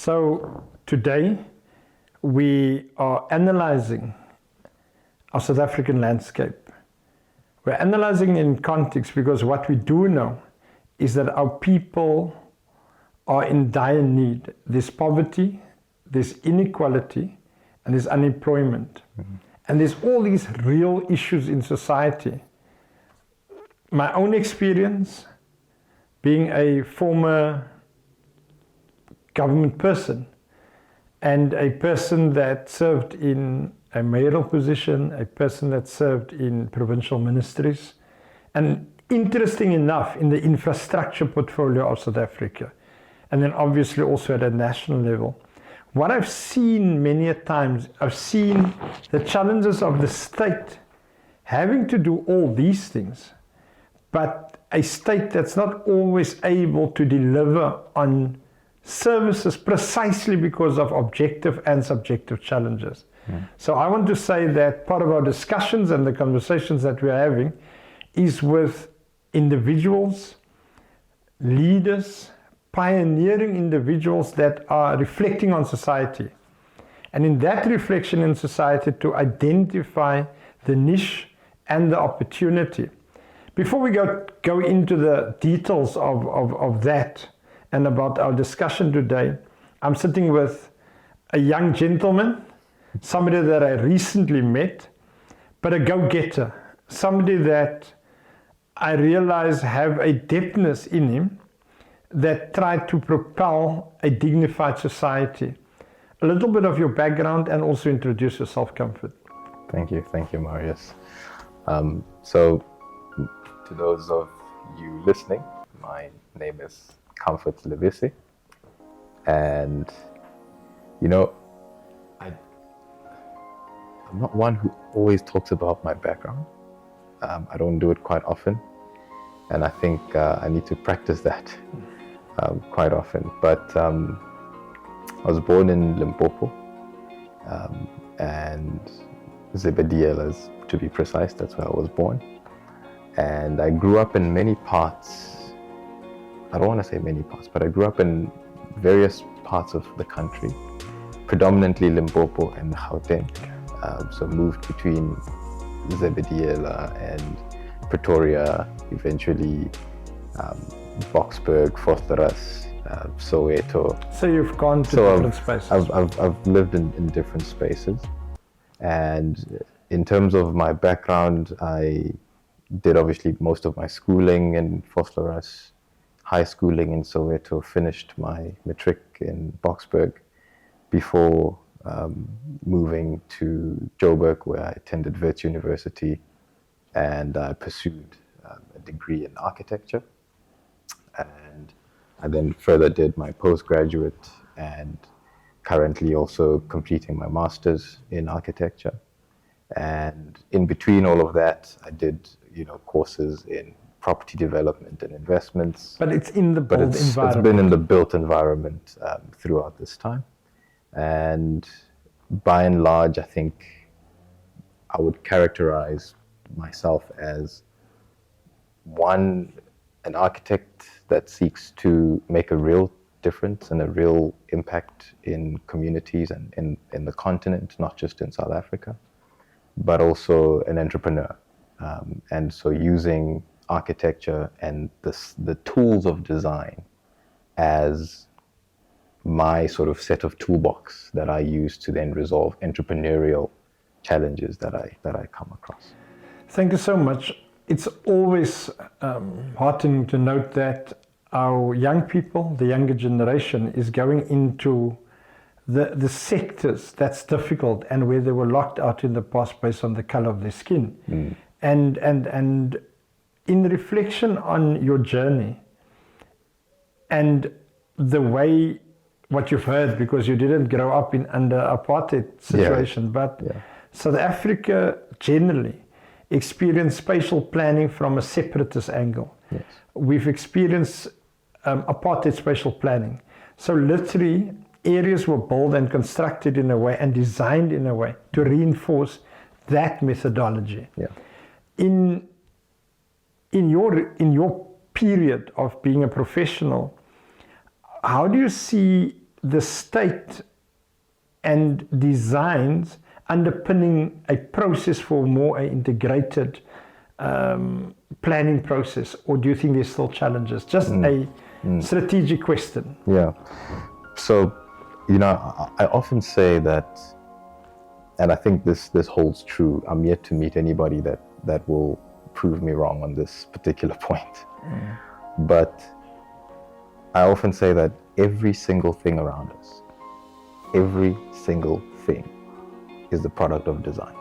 So today we are analyzing our South African landscape. We're analyzing in context because what we do know is that our people are in dire need. There's poverty, there's inequality, and there's unemployment. Mm-hmm. And there's all these real issues in society. My own experience, being a former government person and a person that served in a mayoral position, a person that served in provincial ministries, and interesting enough in the infrastructure portfolio of South Africa, and then obviously also at a national level. What I've seen many a times, I've seen the challenges of the state having to do all these things, but a state that's not always able to deliver on services precisely because of objective and subjective challenges. So I want to say that part of our discussions and the conversations that we're having is with individuals, leaders, pioneering individuals that are reflecting on society. And in that reflection in society, to identify the niche and the opportunity. Before we go into the details of that and about our discussion today, I'm sitting with a young gentleman, somebody that I recently met, but a go-getter, somebody that I realize have a depthness in him that tried to propel a dignified society. A little bit of your background and also introduce yourself, Comfort. Thank you, Marius. So, to those of you listening, my name is Comfort Lebese, and I'm not one who always talks about my background. I don't do it quite often, and I think I need to practice that quite often. But I was born in Limpopo, and Zebediela, to be precise, that's where I was born. And I grew up in many parts, I don't want to say many parts, but I grew up in various parts of the country, predominantly Limpopo and Gauteng. So moved between Zebediela and Pretoria, eventually Boksburg, Vosloorus, Soweto. So you've gone to different spaces. I've lived in different spaces. And in terms of my background, I did obviously most of my schooling in Vosloorus, high schooling in Soweto, finished my matric in Boksburg before moving to Joburg, where I attended Wits University, and I pursued a degree in architecture. And I then further did my postgraduate and currently also completing my master's in architecture. And in between all of that, I did, courses in property development and investments. But it's in the built environment. It's been in the built environment throughout this time. And by and large, I think I would characterize myself as an architect that seeks to make a real difference and a real impact in communities and in the continent, not just in South Africa, but also an entrepreneur. And so using architecture and the tools of design as my sort of set of toolbox that I use to then resolve entrepreneurial challenges that I come across. Thank you so much. It's always heartening to note that our young people, the younger generation, is going into the sectors that's difficult and where they were locked out in the past based on the color of their skin. And in reflection on your journey and the way what you've heard, because you didn't grow up under apartheid situation, but South Africa generally experienced spatial planning from a separatist angle. Yes. We've experienced apartheid spatial planning. So literally areas were built and constructed in a way and designed in a way to reinforce that methodology. Yeah. In your period of being a professional, how do you see the state and designs underpinning a process for more integrated planning process, or do you think there's still challenges? Just a strategic question. Yeah. So, I often say that, and I think this holds true. I'm yet to meet anybody that will prove me wrong on this particular point. But I often say that every single thing around us, every single thing is the product of design.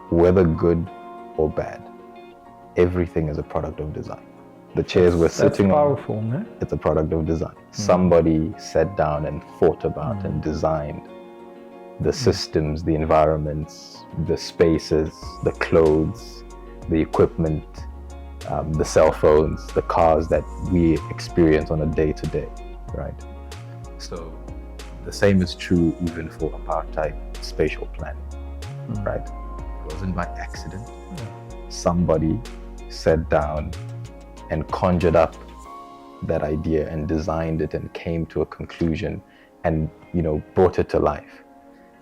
Whether good or bad, everything is a product of design. The chairs we're sitting powerful, on, no? it's a product of design. Somebody sat down and thought about and designed the systems, the environments, the spaces, the clothes, the equipment, the cell phones, the cars that we experience on a day-to-day, right? So the same is true even for apartheid spatial planning, right? It wasn't by accident. Somebody sat down and conjured up that idea and designed it and came to a conclusion and, brought it to life.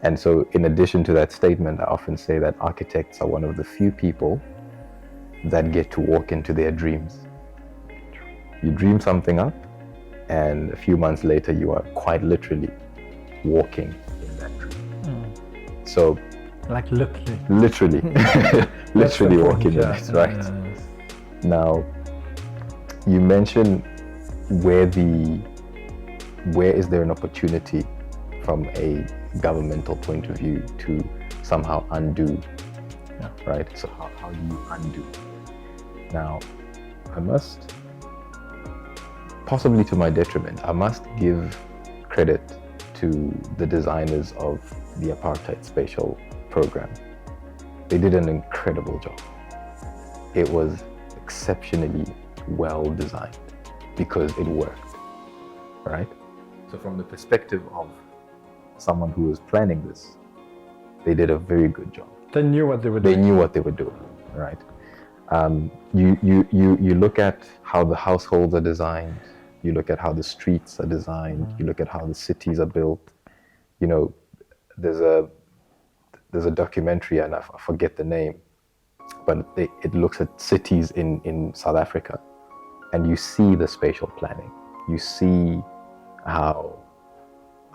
And so in addition to that statement, I often say that architects are one of the few people that get to walk into their dreams. You dream something up, and a few months later, you are quite literally walking in that dream. So, like literally, literally walking in it, right? Now, you mentioned where is there an opportunity from a governmental point of view to somehow undo, right? So how do you undo? Now, I must, possibly to my detriment, I must give credit to the designers of the apartheid spatial program. They did an incredible job. It was exceptionally well designed because it worked, right? So from the perspective of someone who was planning this, they did a very good job. They knew what they were doing. They knew what they were doing, right? You look at how the households are designed, you look at how the streets are designed, you look at how the cities are built. There's a documentary, and I forget the name, but it looks at cities in South Africa, and you see the spatial planning. You see how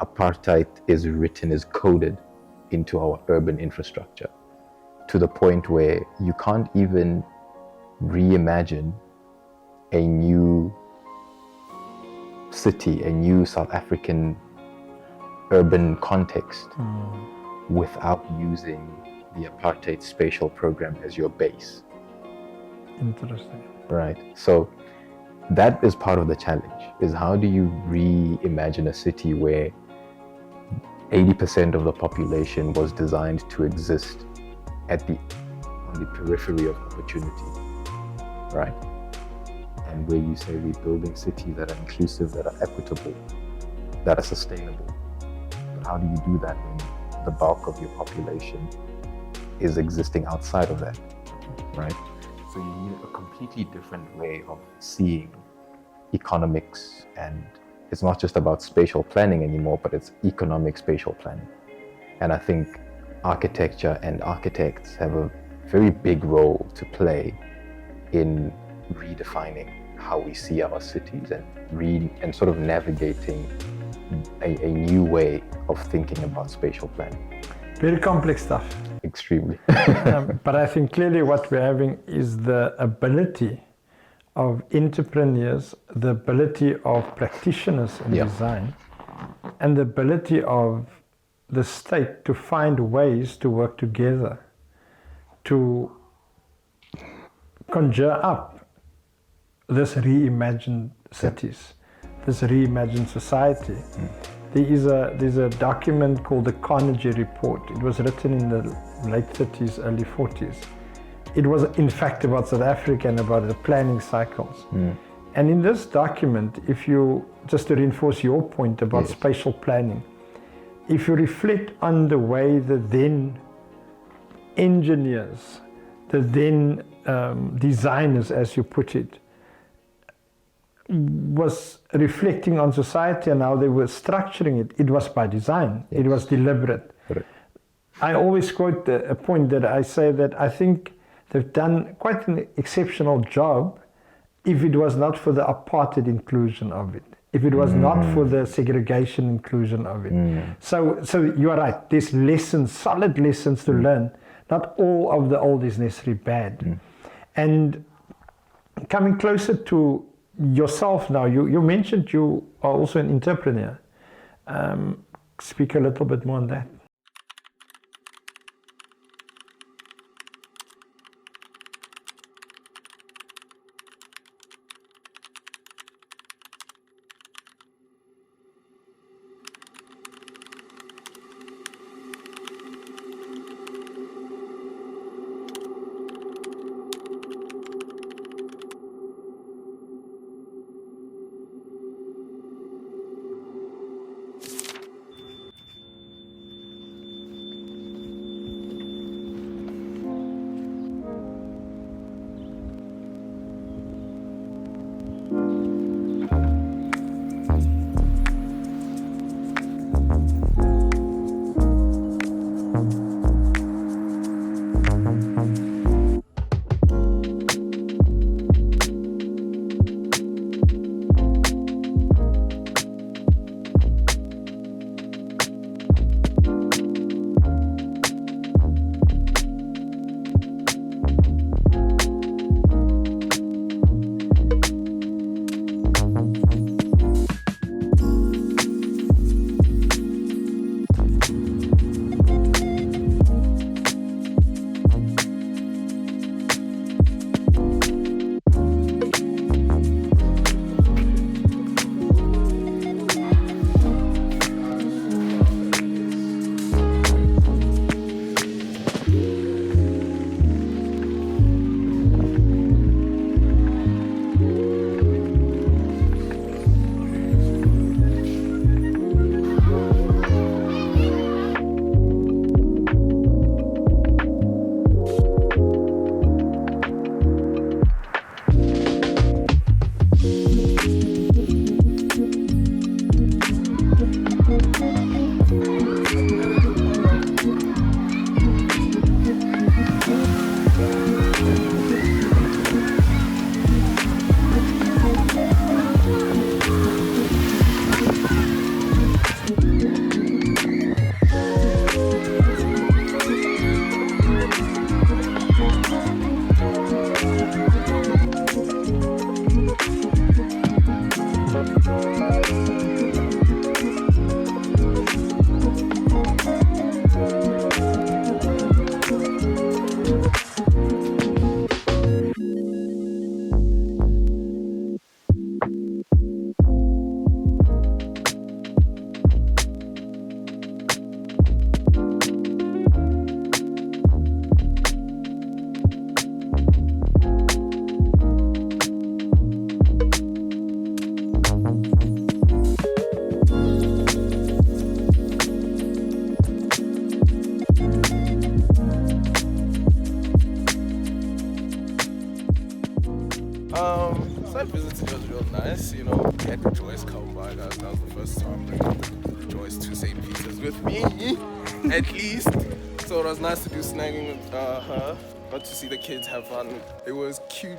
apartheid is written, is coded into our urban infrastructure, to the point where you can't even reimagine a new city, a new South African urban context without using the apartheid spatial program as your base. Interesting. Right. So that is part of the challenge, is how do you reimagine a city where 80% of the population was designed to exist on the periphery of opportunity, right? And where you say we're building cities that are inclusive, that are equitable, that are sustainable. But how do you do that when the bulk of your population is existing outside of that, right? So you need a completely different way of seeing economics, and it's not just about spatial planning anymore, but it's economic spatial planning. And I think architecture and architects have a very big role to play in redefining how we see our cities and sort of navigating a new way of thinking about spatial planning. Very complex stuff. Extremely. But I think clearly what we're having is the ability of entrepreneurs, the ability of practitioners in design, and the ability of the state to find ways to work together to conjure up this reimagined cities, this reimagined society. There's a document called the Carnegie Report. It was written in the late 30s, early 40s. It was in fact about South Africa and about the planning cycles. And in this document, if you, just to reinforce your point about spatial planning, if you reflect on the way the then engineers, the then designers, as you put it, was reflecting on society and how they were structuring it, it was by design. Yes. It was deliberate. Correct. I always quote a point that I say that I think they've done quite an exceptional job if it was not for the apartheid inclusion of it, if it was not for the segregation inclusion of it. So you are right, there's lessons, solid lessons to learn. Not all of the old is necessarily bad. And coming closer to yourself now, you mentioned you are also an entrepreneur. Speak a little bit more on that. Site visit was real nice, you know. We had Joyce come by, that was the first time bringing Joyce to St. Peter's with me, at least. So it was nice to do snagging with her, got to see the kids have fun. It was cute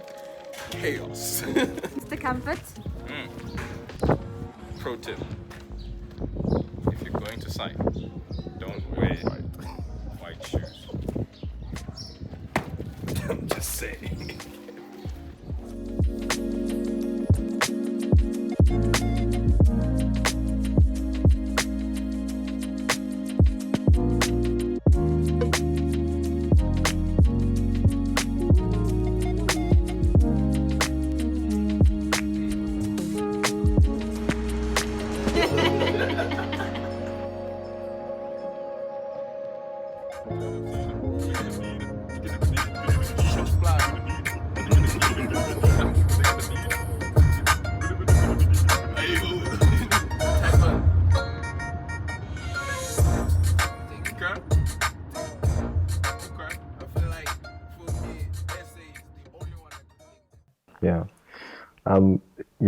chaos. Mr. Comfort? Pro tip, if you're going to site, don't wear white shoes. I'm just saying.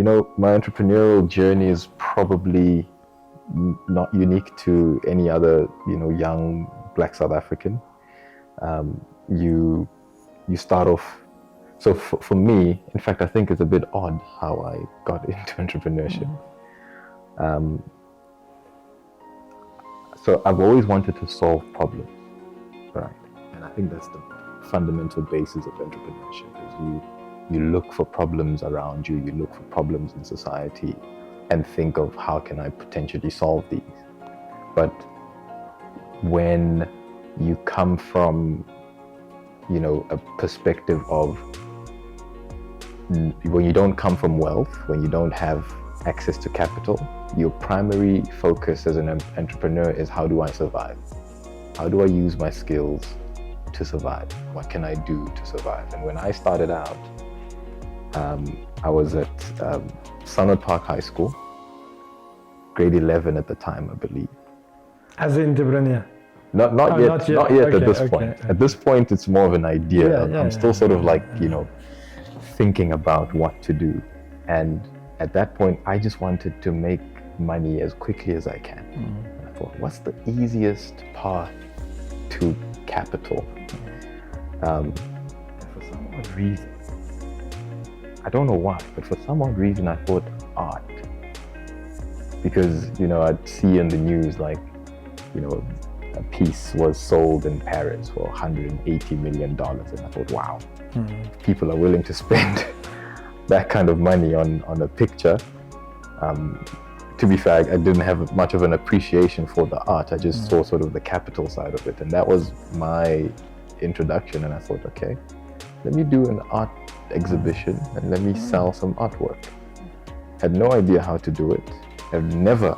my entrepreneurial journey is probably not unique to any other, young Black South African. You start off. So for me, in fact, I think it's a bit odd how I got into entrepreneurship. So I've always wanted to solve problems, right? And I think that's the fundamental basis of entrepreneurship. Is you look for problems around you, you look for problems in society, and think of how can I potentially solve these. But when you come from, a perspective of, when you don't come from wealth, when you don't have access to capital, your primary focus as an entrepreneur is, how do I survive? How do I use my skills to survive? What can I do to survive? And when I started out, I was at Sunwood Park High School, grade 11 at the time, I believe. As an entrepreneur? Not yet Okay, at this point. okay. At this point, it's more of an idea. I'm still sort of like, thinking about what to do. And at that point, I just wanted to make money as quickly as I can. And I thought, what's the easiest path to capital? And for some odd reason, I don't know why, but for some odd reason, I thought art. Because, I'd see in the news, like, a piece was sold in Paris for $180 million. And I thought, wow, people are willing to spend that kind of money on a picture. To be fair, I didn't have much of an appreciation for the art. I just saw sort of the capital side of it. And that was my introduction. And I thought, okay, let me do an art exhibition and let me sell some artwork. Had no idea how to do it. I've never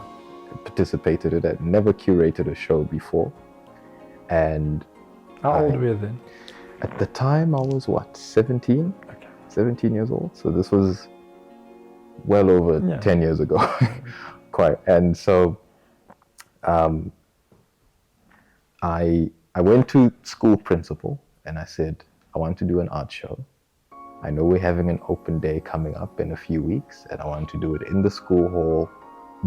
participated in it, never curated a show before. And How old were you then? at the time I was 17? Okay. 17 years old. So this was well over 10 years ago. Quite. And so I went to school principal and I said, I want to do an art show. I know we're having an open day coming up in a few weeks and I want to do it in the school hall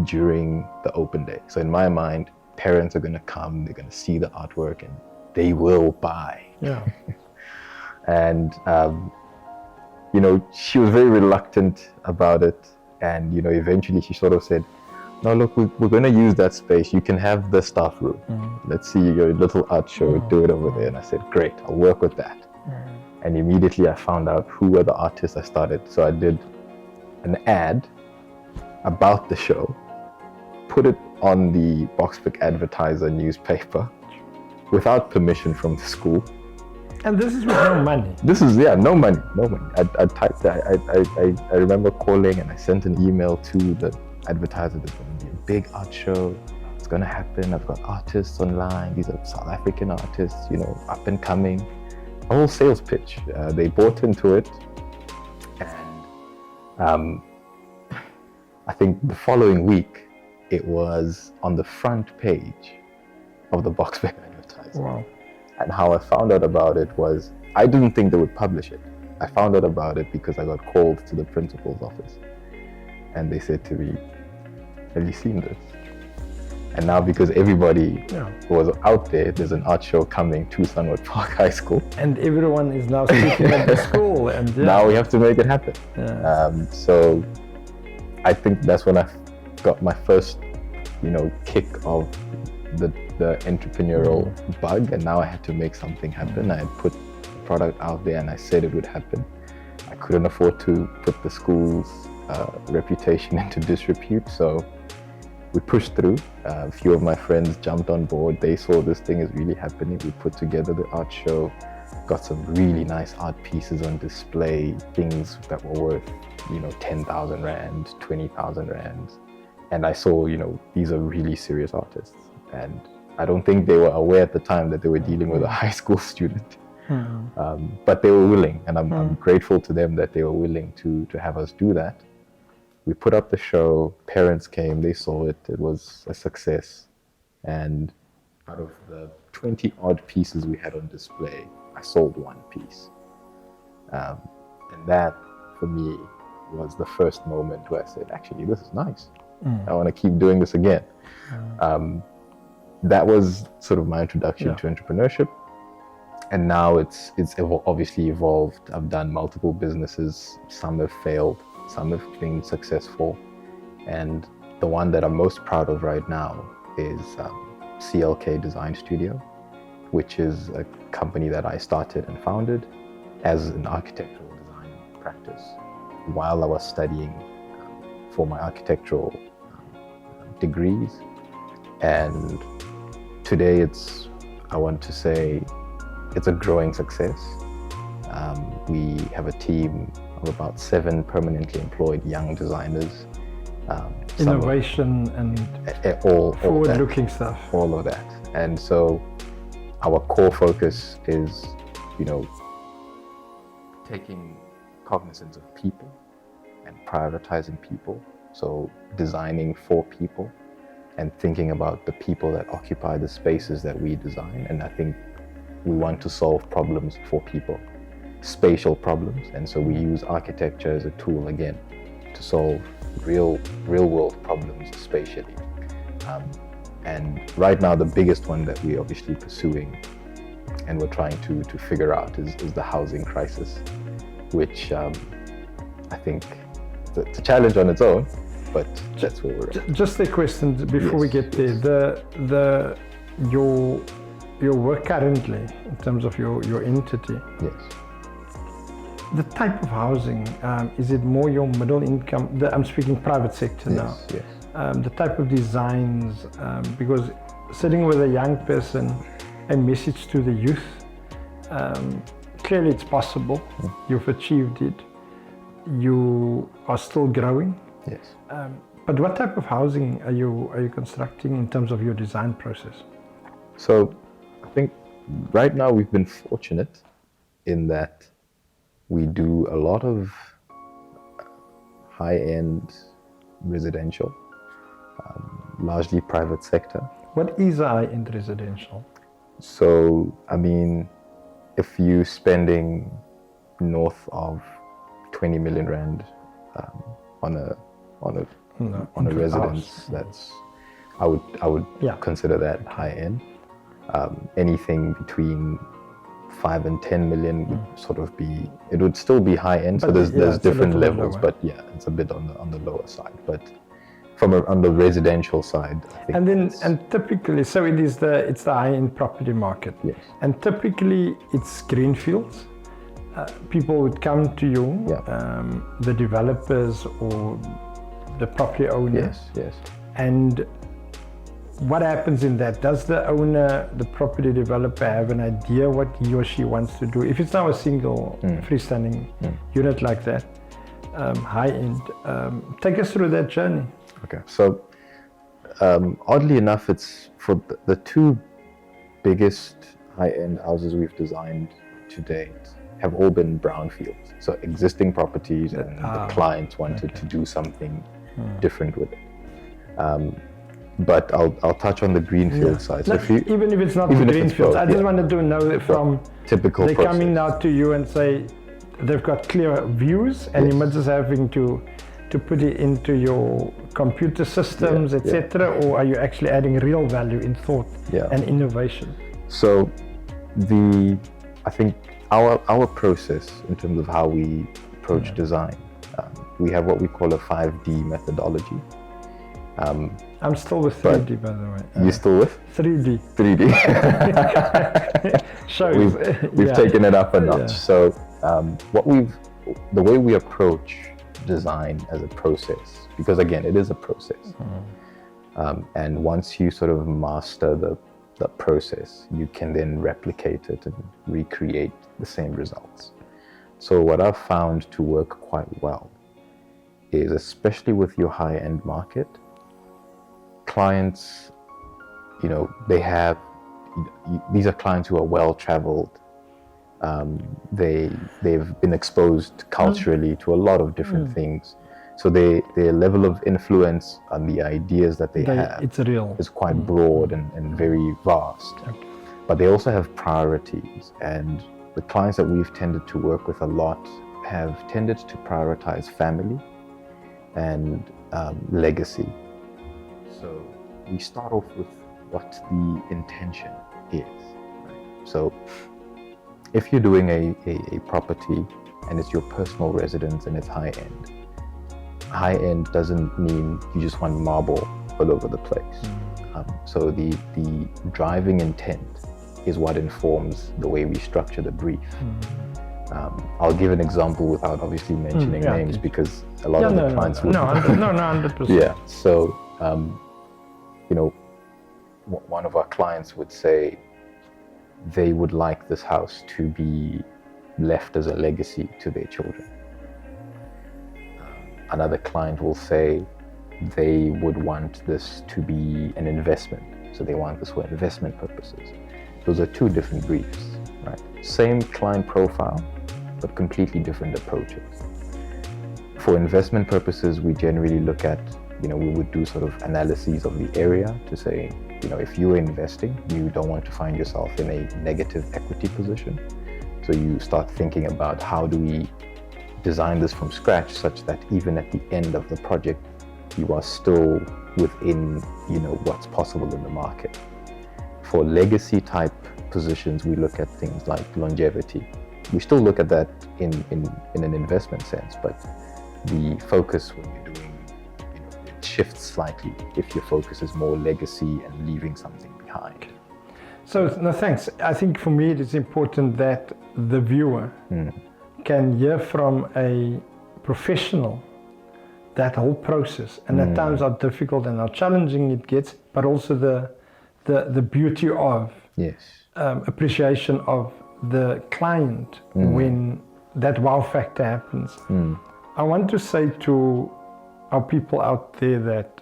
during the open day. So in my mind, parents are going to come, they're going to see the artwork and they will buy. Yeah. And, she was very reluctant about it. And, eventually she sort of said, no, look, we're going to use that space. You can have the staff room. Let's see your little art show, do it over there. And I said, great, I'll work with that. And immediately I found out who were the artists I started. So I did an ad about the show, put it on the Boxpick Advertiser newspaper without permission from the school. And this is with no money. This is, no money. I typed that. I remember calling and I sent an email to the advertiser. There's going to be a big art show. It's going to happen. I've got artists online. These are South African artists, up and coming. A whole sales pitch. They bought into it. And I think the following week, it was on the front page of the Boxpick Advertiser. Wow. And how I found out about it was, I didn't think they would publish it. I found out about it because I got called to the principal's office. And they said to me, have you seen this? And now because everybody was out there's an art show coming to Sunwood Park High School. And everyone is now speaking at the school. And now we have to make it happen. So I think that's when I got my first, kick of the entrepreneurial bug, and now I had to make something happen. I had put the product out there and I said it would happen. I couldn't afford to put the school's reputation into disrepute, so we pushed through. A few of my friends jumped on board. They saw this thing is really happening. We put together the art show, got some really nice art pieces on display, things that were worth, 10,000 Rand, 20,000 Rand. And I saw, these are really serious artists. And I don't think they were aware at the time that they were dealing with a high school student. But they were willing, and I'm grateful to them that they were willing to have us do that. We put up the show, parents came, they saw it, it was a success. And out of the 20 odd pieces we had on display, I sold one piece. And that, for me, was the first moment where I said, actually, this is nice. I want to keep doing this again. That was sort of my introduction to entrepreneurship. And now it's obviously evolved. I've done multiple businesses. Some have failed, some have been successful. And the one that I'm most proud of right now is CLK Design Studio, which is a company that I started and founded as an architectural design practice while I was studying for my architectural degrees. And today I want to say, it's a growing success. We have a team of about 7 permanently employed young designers. Innovation and all forward-looking stuff. All of that. And so our core focus is, taking cognizance of people and prioritizing people. So designing for people and thinking about the people that occupy the spaces that we design. And I think we want to solve problems for people, spatial problems. And so we use architecture as a tool, again, to solve real world problems spatially. And right now, the biggest one that we're obviously pursuing and we're trying to figure out is the housing crisis, which I think it's a challenge on its own, but that's where we're at. Just a question before we get there. Your work currently, in terms of your entity, Yes. the type of housing, is it more your middle income? I'm speaking private sector now. Yes. The type of designs, because sitting with a young person, a message to the youth, clearly it's possible. You've achieved it. You are still growing. Yes. But what type of housing are you constructing in terms of your design process? So I think right now we've been fortunate in that we do a lot of high-end residential, largely private sector. What is high-end residential? So, I mean, if you're spending north of 20 million rand on a residence, that's I would consider that high-end. Anything between 5 and 10 million would sort of be, it would still be high end. So there's different levels, lower. but yeah, it's a bit on the lower side. But on the residential side, I think And typically, so it's the high end property market. Yes. And typically it's greenfields. People would come to you, the developers or the property owners. Yes. And what happens in that? Does the owner, the property developer, have an idea what he or she wants to do? If it's now a single freestanding unit like that, high end, take us through that journey. Okay, so oddly enough, it's for the 2 biggest high-end houses we've designed to date have all been brownfields. So existing properties, and the clients wanted to do something different with it. But I'll touch on the greenfield side. So Even if it's not greenfield, I just wanted to know from typical they're process. coming now to you and say they've got clear views, and you're just having to put it into your computer systems, etc. Or are you actually adding real value in thought and innovation? So I think our process in terms of how we approach design, we have what we call a 5D methodology. I'm still with 3D, by the way. You still with 3D? 3D. Shows. We've taken it up a notch. So the way we approach design as a process, because again, it is a process. And once you sort of master the process, you can then replicate it and recreate the same results. So what I've found to work quite well is, especially with your high-end market, clients, these are clients who are well-traveled. They've been exposed culturally to a lot of different things. So their level of influence on the ideas that they have is quite broad and very vast. Okay. But they also have priorities, and the clients that we've tended to work with a lot have tended to prioritize family and legacy. So we start off with what the intention is. Right? So if you're doing a property and it's your personal residence and it's high end doesn't mean you just want marble all over the place. So the driving intent is what informs the way we structure the brief. I'll give an example without obviously mentioning names, because a lot of the clients would. No, 100%. Yeah. So, one of our clients would say they would like this house to be left as a legacy to their children. Another client will say they would want this to be an investment. So they want this for investment purposes. Those are two different briefs, right? Same client profile, but completely different approaches. For investment purposes, we generally look at, we would do sort of analyses of the area to say, if you're investing, you don't want to find yourself in a negative equity position. So you start thinking about how do we design this from scratch such that even at the end of the project, you are still within, what's possible in the market. For legacy type positions, we look at things like longevity. We still look at that in an investment sense, but the focus when you're doing, it shifts slightly if your focus is more legacy and leaving something behind. So, no, thanks. I think for me it is important that the viewer can hear from a professional that whole process, and at times how difficult and how challenging it gets, but also the beauty of appreciation of the client when that wow factor happens. I want to say to our people out there that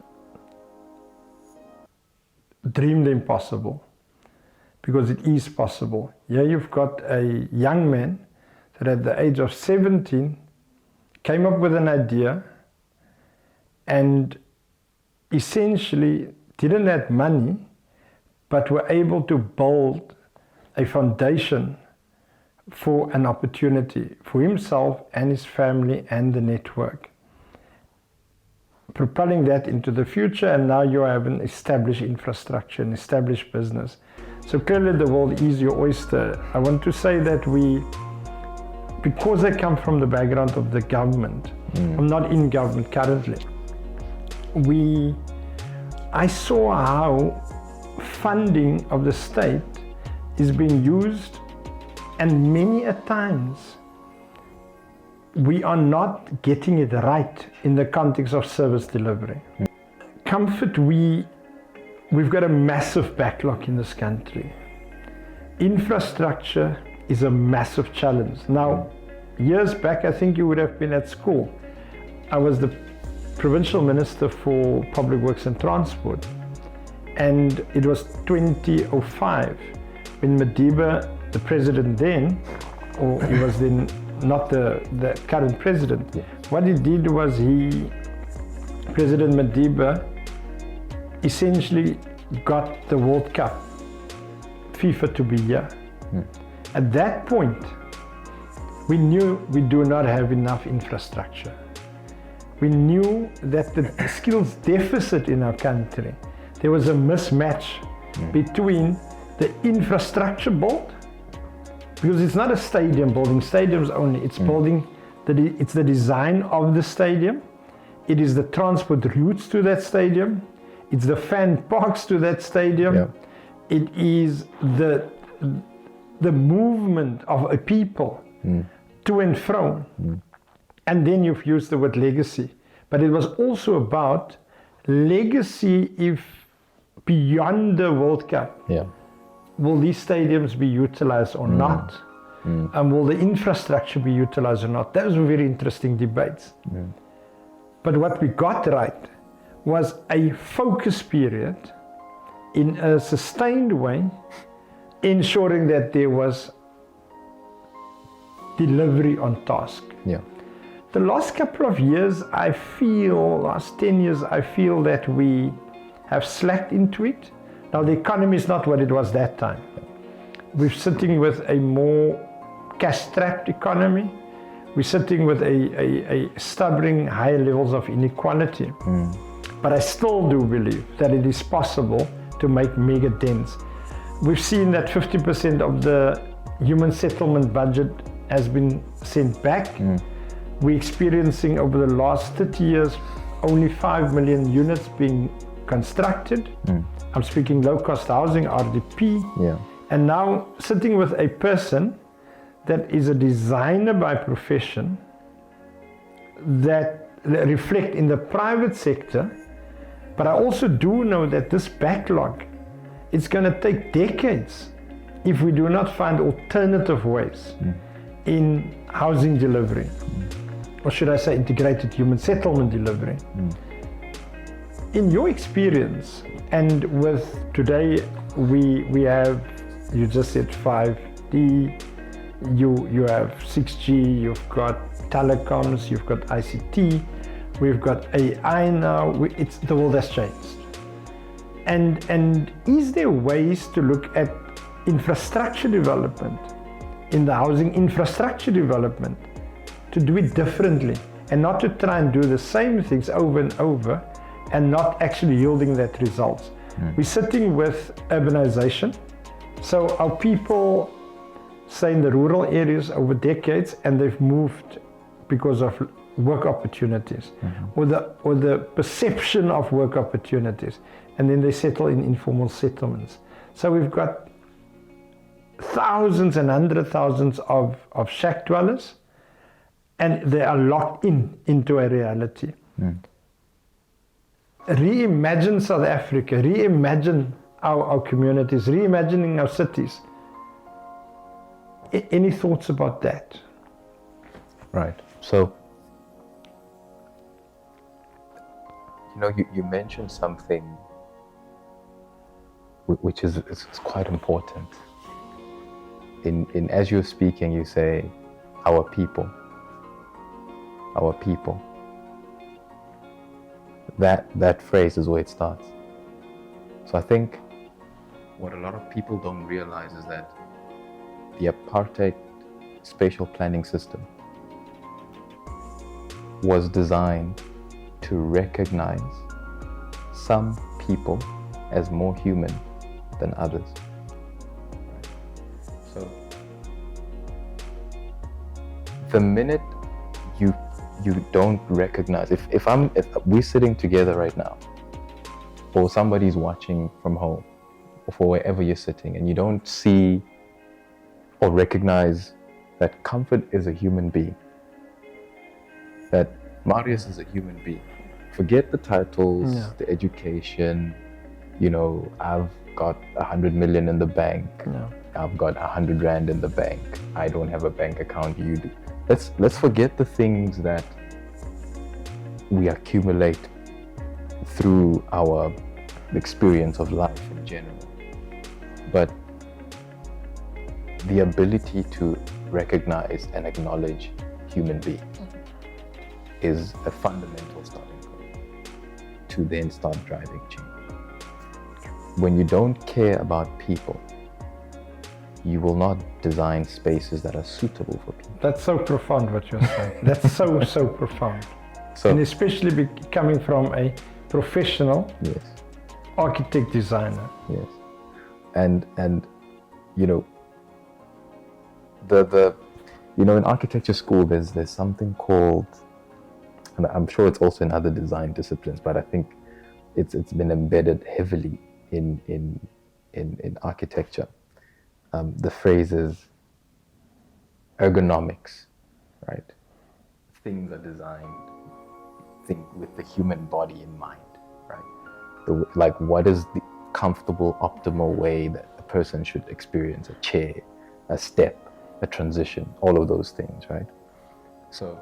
dream the impossible, because it is possible. Here you've got a young man that at the age of 17 came up with an idea and essentially didn't have money, but were able to build a foundation for an opportunity for himself and his family and the network, propelling that into the future, and now you have an established infrastructure, an established business. So clearly the world is your oyster. I want to say that because I come from the background of the government, I'm not in government currently, I saw how funding of the state is being used, and many a times we are not getting it right in the context of service delivery. Comfort, we've got a massive backlog in this country. Infrastructure is a massive challenge. Now, years back, I think you would have been at school. I was the provincial minister for public works and transport, and it was 2005 when Madiba, the president then, or he was then not the current president, what he did was President Madiba essentially got the World Cup, FIFA to be here. At that point, we knew we do not have enough infrastructure. We knew that the skills deficit in our country, there was a mismatch between the infrastructure built, because it's not a stadium building stadiums only, it's building, it's the design of the stadium, it is the transport routes to that stadium, it's the fan parks to that stadium, it is the movement of a people to and fro. And then you've used the word legacy, but it was also about legacy if beyond the World Cup. Will these stadiums be utilized or not? And will the infrastructure be utilized or not? Those were very interesting debates. But what we got right was a focus period in a sustained way, ensuring that there was delivery on task. The last couple of years, last 10 years, I feel that we have slacked into it. Now the economy is not what it was that time. We're sitting with a more cash-strapped economy. we're sitting with a stubborn high levels of inequality. But I still do believe that it is possible to make mega dents. We've seen that 50% of the human settlement budget has been sent back. We're experiencing over the last 30 years only 5 million units being constructed. I'm speaking low-cost housing, RDP. Yeah. And now sitting with a person that is a designer by profession, that reflect in the private sector. But I also do know that this backlog, it's going to take decades if we do not find alternative ways in housing delivery, or should I say integrated human settlement delivery. In your experience, and with today we have, you just said 5D, you have 6G, you've got telecoms, you've got ICT, we've got AI now, the world has changed. And is there ways to look at infrastructure development, in the housing infrastructure development, to do it differently and not to try and do the same things over and over and not actually yielding that results? We're sitting with urbanization. So our people stay in the rural areas over decades and they've moved because of work opportunities or the perception of work opportunities, and then they settle in informal settlements. So we've got thousands and hundred thousands of shack dwellers, and they are locked into a reality. Reimagine South Africa, reimagine our communities, reimagining our cities. Any thoughts about that? Right. So, you mentioned something which is quite important. In as you're speaking, you say, our people. That phrase is where it starts. So I think what a lot of people don't realize is that the apartheid spatial planning system was designed to recognize some people as more human than others. So the minute you don't recognize, if we're sitting together right now, or somebody's watching from home, or for wherever you're sitting, and you don't see or recognize that Comfort is a human being, that Marius is a human being. Forget the titles, the education, I've got 100 million in the bank, I've got 100 rand in the bank, I don't have a bank account, you do. Let's forget the things that we accumulate through our experience of life in general. But the ability to recognize and acknowledge human beings is a fundamental starting point to then start driving change. When you don't care about people, you will not design spaces that are suitable for people. That's so profound what you're saying. That's so profound. So, and especially coming from a professional architect designer. Yes. And the in architecture school there's something called, and I'm sure it's also in other design disciplines, but I think it's been embedded heavily in architecture. The phrase is ergonomics, right? Things are designed with the human body in mind, right? Like what is the comfortable, optimal way that a person should experience a chair, a step, a transition, all of those things, right? So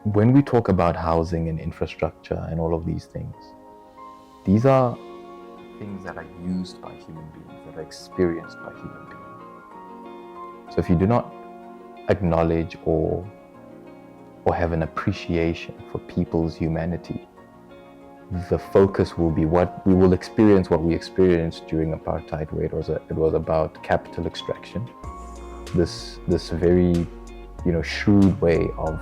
when we talk about housing and infrastructure and all of these things, these are things that are used by human beings, that are experienced by human beings. So if you do not acknowledge or have an appreciation for people's humanity, the focus will be what we experienced during apartheid, where it was about capital extraction, this very shrewd way of,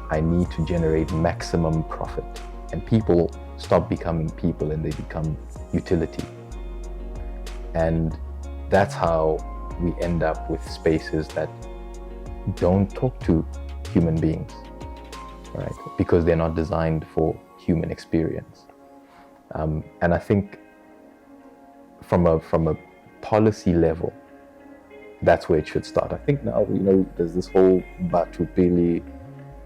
I need to generate maximum profit. And people stop becoming people and they become utility. And that's how we end up with spaces that don't talk to human beings, right? Because they're not designed for human experience. And I think from a policy level, that's where it should start. I think now, there's this whole Batupili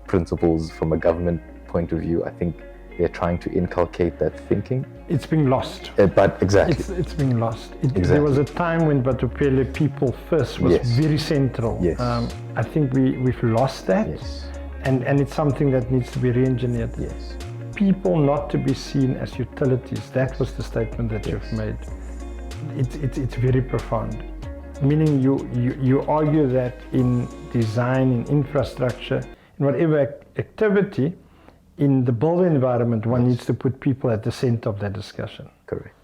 principles from a government point of view. I think they're trying to inculcate that thinking. It's being lost. But exactly. It's being lost. Exactly. There was a time when Batupele people first was Yes. very central. Yes. I think we've lost that. Yes. And it's something that needs to be re-engineered. Yes. People not to be seen as utilities. That was the statement that you've made. It's very profound. Meaning you argue that in design, in infrastructure, in whatever activity, in the built environment, one needs to put people at the center of that discussion. Correct.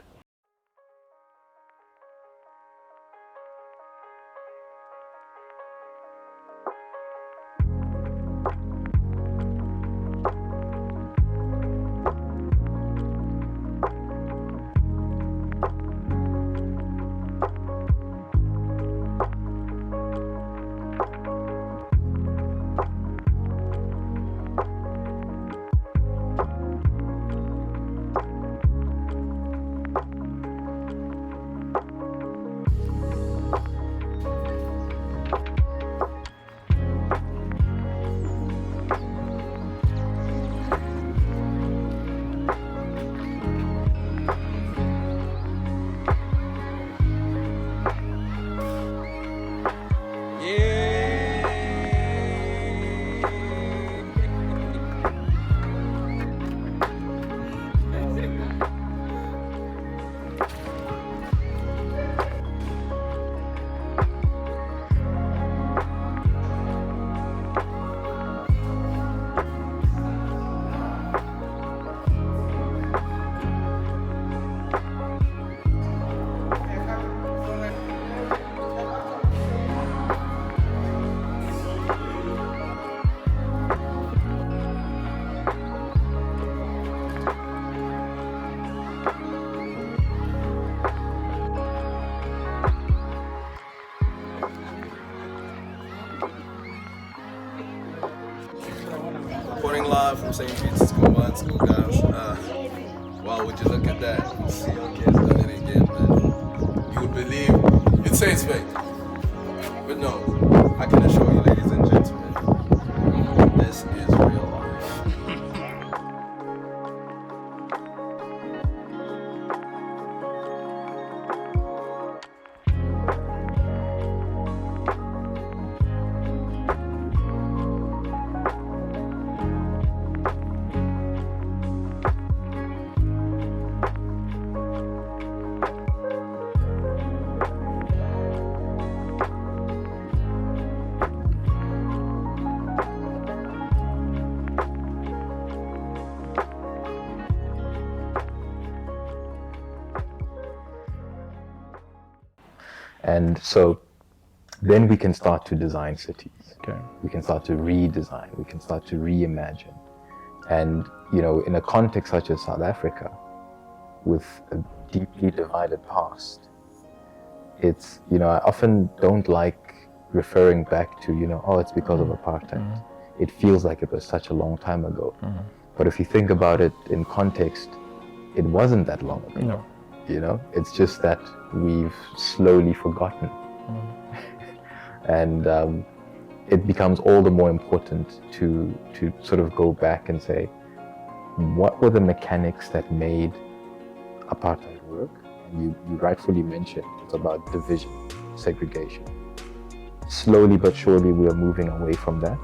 Reporting live from St. Peter's Combined School, guys. Wow, would you look at that? See, okay, it's done it again, man. You would believe, you'd say it's fake. But no, I can assure you, ladies and gentlemen, this is real life. And so then we can start to design cities. Okay. We can start to redesign. We can start to reimagine. And, in a context such as South Africa, with a deeply divided past, it's, I often don't like referring back to, it's because of apartheid. Mm-hmm. It feels like it was such a long time ago. Mm-hmm. But if you think about it in context, it wasn't that long ago. No. It's just that we've slowly forgotten. And it becomes all the more important to sort of go back and say, what were the mechanics that made apartheid work? And you rightfully mentioned it's about division, segregation. Slowly but surely we are moving away from that.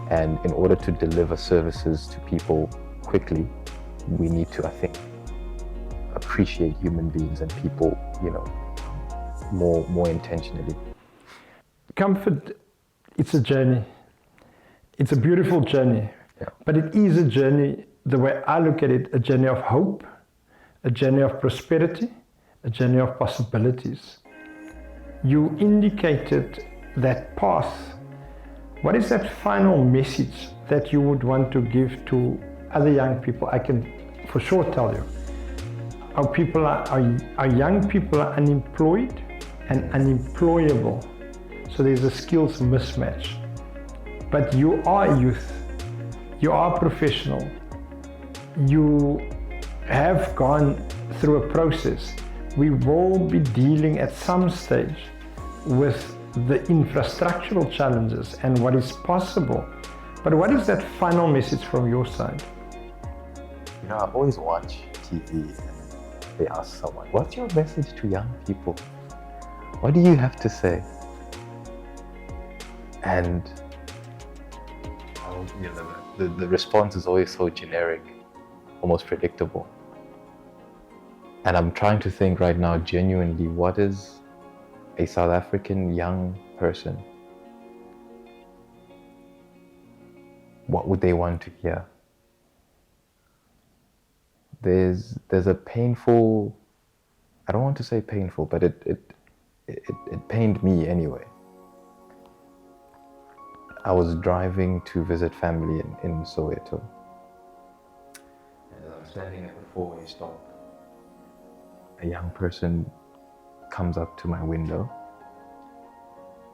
And in order to deliver services to people quickly, we need to, I think, appreciate human beings and people, more intentionally. Comfort, it's a journey. It's a beautiful journey. Yeah. But it is a journey, the way I look at it, a journey of hope, a journey of prosperity, a journey of possibilities. You indicated that path What is that final message that you would want to give to other young people? I can for sure tell you, our young people are unemployed and unemployable. So there's a skills mismatch. But you are youth, you are professional, you have gone through a process. We will be dealing at some stage with the infrastructural challenges and what is possible. But what is that final message from your side? You know, I always watch TV and they ask someone, what's your message to young people? What do you have to say? And you know, the response is always so generic, almost predictable. And I'm trying to think right now genuinely, what is a South African young person, what would they want to hear? There's a painful, I don't want to say painful, but it pained me anyway. I was driving to visit family in Soweto. And as I'm standing at the four-way stop, a young person comes up to my window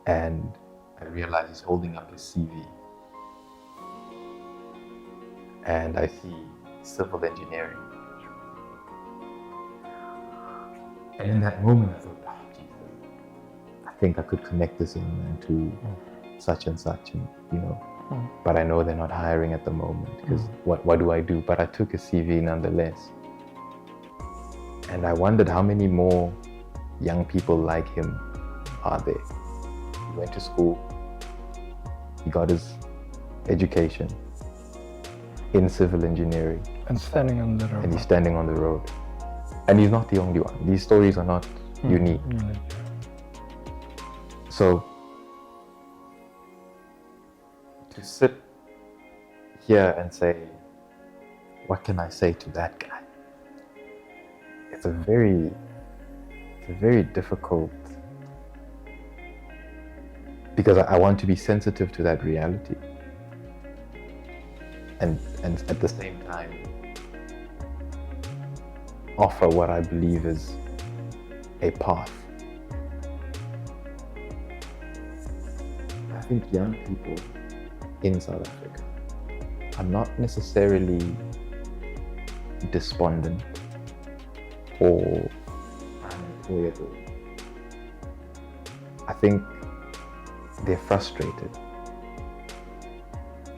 and I realize he's holding up his CV. And I see civil engineering. And in that moment I thought, oh, Jesus, I think I could connect this young man to such and such, and you know, but I know they're not hiring at the moment because what do I do? But I took a CV nonetheless. And I wondered how many more young people like him are there. He went to school, he got his education in civil engineering. And standing on the road. And he's standing on the road. And he's not the only one. These stories are not unique. So, to sit here and say, what can I say to that guy? It's a very difficult, because I want to be sensitive to that reality. And at the same time, offer what I believe is a path. I think young people in South Africa are not necessarily despondent or unemployable. I think they're frustrated.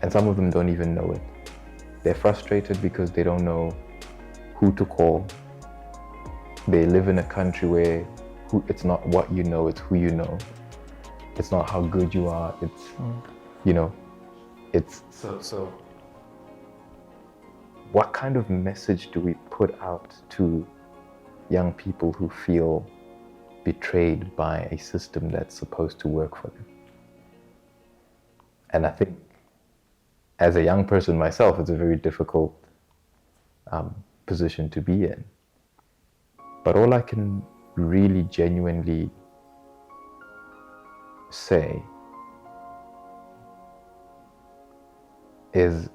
And some of them don't even know it. They're frustrated because they don't know who to call. They live in a country where it's not what you know, it's who you know. It's not how good you are, it's, you know, it's so what kind of message do we put out to young people who feel betrayed by a system that's supposed to work for them? And I think as a young person myself, it's a very difficult position to be in. But all I can really genuinely say is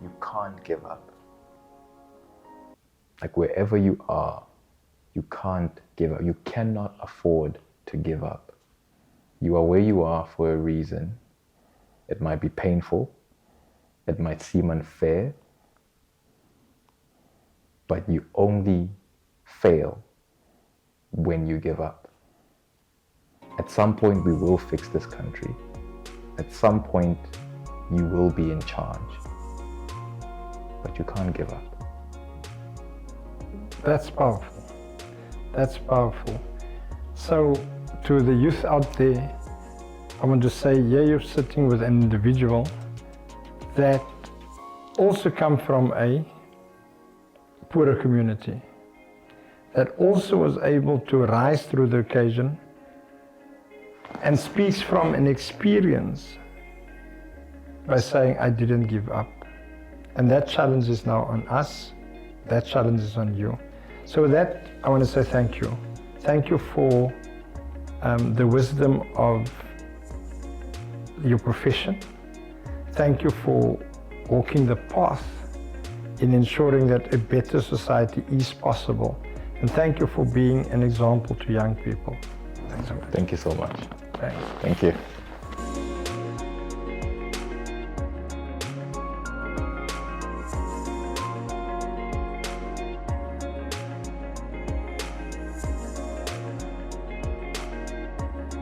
you can't give up. Like wherever you are, you can't give up. You cannot afford to give up. You are where you are for a reason. It might be painful. It might seem unfair. But you only fail when you give up. At some point, we will fix this country. At some point, you will be in charge. But you can't give up. That's powerful. That's powerful. So, to the youth out there, I want to say, yeah, you're sitting with an individual that also come from a poorer community, that also was able to rise through the occasion and speaks from an experience by saying, I didn't give up. And that challenge is now on us, that challenge is on you. So with that, I want to say thank you. Thank you for the wisdom of your profession. Thank you for walking the path in ensuring that a better society is possible. And thank you for being an example to young people. Thanks so much. Thank you so much. Thanks. Thank you.